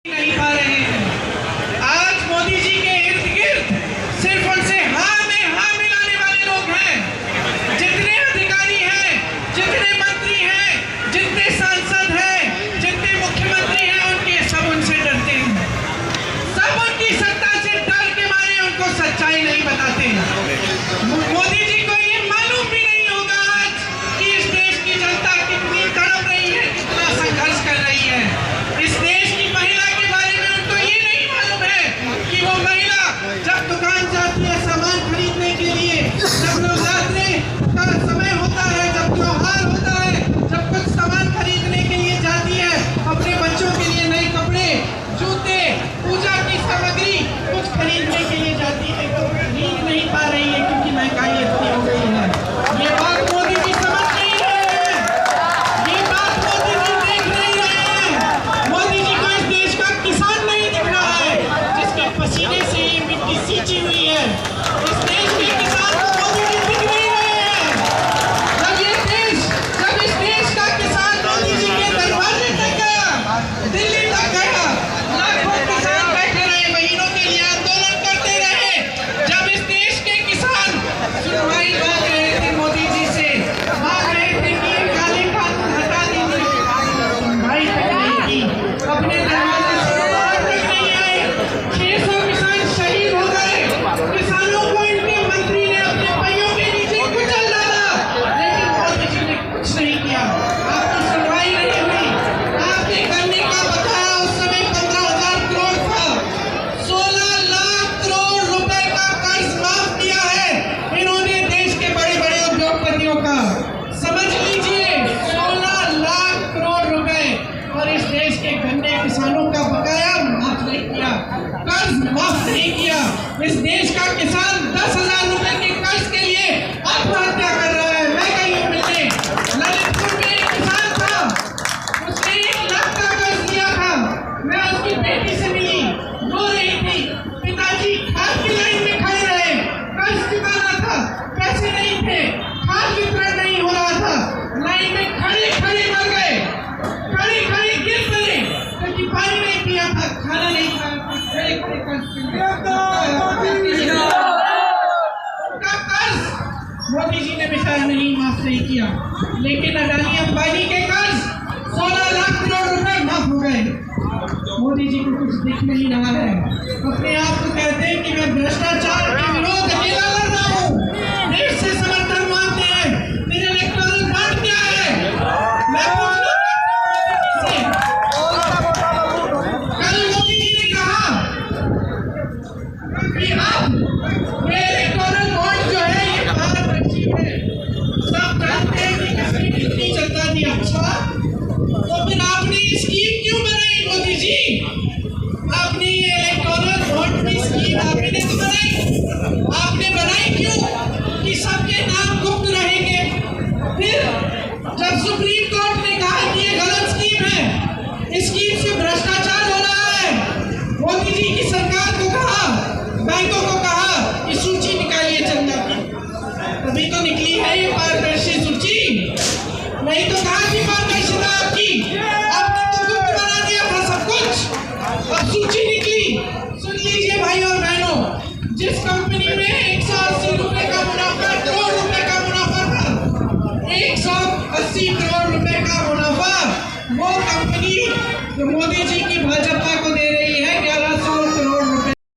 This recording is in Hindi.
नहीं पा रहे हैं। आज मोदी जी के इर्द गिर्द सिर्फ उनसे हाँ में हाँ मिलाने वाले लोग हैं। जितने अधिकारी हैं, जितने मंत्री हैं, जितने सांसद हैं, जितने मुख्यमंत्री हैं, उनके सब उनसे डरते हैं। सब उनकी सत्ता से डर के मारे उनको सच्चाई नहीं बताते। मोदी जी को ये मालूम भी नहीं होगा आज कि इस देश की जनता कितनी तड़प रही है, कितना संघर्ष कर रही है। इस देश की महिला के बारे में उनको ये नहीं मालूम है कि वो महिला जब दुकान जाती है सामान खरीदने के लिए, जब नवरात्रि का समय होता है, जब त्योहार होता है, जब कुछ सामान खरीदने के लिए जाती है, अपने बच्चों के लिए नए कपड़े, जूते, पूजा की सामग्री कुछ खरीदने के लिए जाती है, तो खरीद नहीं पा रही है क्योंकि महंगाई इतनी हो गई है। ये बात मोदी जी समझ नहीं रहे हैं, ये बात मोदी जी देख नहीं रहे हैं। मोदी जी को इस देश का किसान नहीं दिख रहा है, जिसके पसीने से ये मिट्टी सींची हुई है। इस देश के किसान को मोदी जी दिख नहीं रहे हैं। जब इस देश का किसान मोदी जी के दरवाजे तक गया, दिल्ली तक गया, लाखों किसान बैठे रहे, महीनों के लिए आंदोलन करते रहे। जब इस देश के किसान सुनवाई मांग रहे थे मोदी जी से, मांग रहे थे कि काले कानून हटा दीजिए, सुनवाई तक नहीं की, अपने दरवाजे से बाहर तक नहीं आए। 600 किसान शहीद हो गए। किसानों को इनके मंत्री ने अपने पैरों के नीचे कुचल डाला, लेकिन मोदी जी ने कुछ नहीं किया। आपकी सुनवाई नहीं हुई। आपके करने का बकाया उस समय 15,000 करोड़ था। 16 लाख करोड़ रुपए का कर्ज माफ किया है इन्होंने देश के बड़े बड़े उद्योगपतियों का। समझ लीजिए, 16 लाख करोड़ रुपए, और इस देश के गन्ने किसानों का बकाया माफ नहीं किया, कर्ज माफ नहीं किया। इस देश का किसान 10,000 रुपए के कर्ज के लिए आत्महत्या कर रहा है। मैं गई हूँ मिलने, ललितपुर में एक किसान था, उसने 1 लाख का कर्ज लिया था। मैं उसकी बेटी से मिली, रो रही थी, पिताजी खाद की लाइन में खड़े रहे, कर्ज चुकाना था, पैसे नहीं थे, खाद वितरण नहीं हो रहा था, लाइन में खड़े खड़े मर गए, खड़े खड़े गिर पड़े, क्योंकि पानी नहीं पिया था, खाना नहीं खाया था, खड़े खड़े कर्ज उनका कर्ज मोदी जी ने बेचारा नहीं माफ नहीं किया। लेकिन अडानी अंबानी के कर्ज 16 लाख करोड़ रुपए माफ हो गए। मोदी जी को कुछ दिख नहीं रहा है। अपने आप को कहते हैं कि मैं भ्रष्टाचार के विरोध अकेला लड़ रहा हूँ, देश से समर्थन मांगते हैं। मेरे इलेक्टोरल बॉन्ड क्या है? मैं पूछना चाहता हूं मोदी जी से। कल मोदी जी ने कहा कि अब ये इलेक्टोरल बॉन्ड जो है ये पारदर्शी है। सब जानते हैं कि किसने कितनी जनता दी। अच्छा, तो फिर आपने स्कीम क्यों बनाई मोदी जी? आपने ये इलेक्टोरल बॉन्ड की स्कीम आपने तो बनाई, आपने बनाई क्यों? कि सबके नाम गुप्त रहेंगे। फिर जब सुप्रीम कोर्ट ने कहा कि ये गलत स्कीम है, इस स्कीम से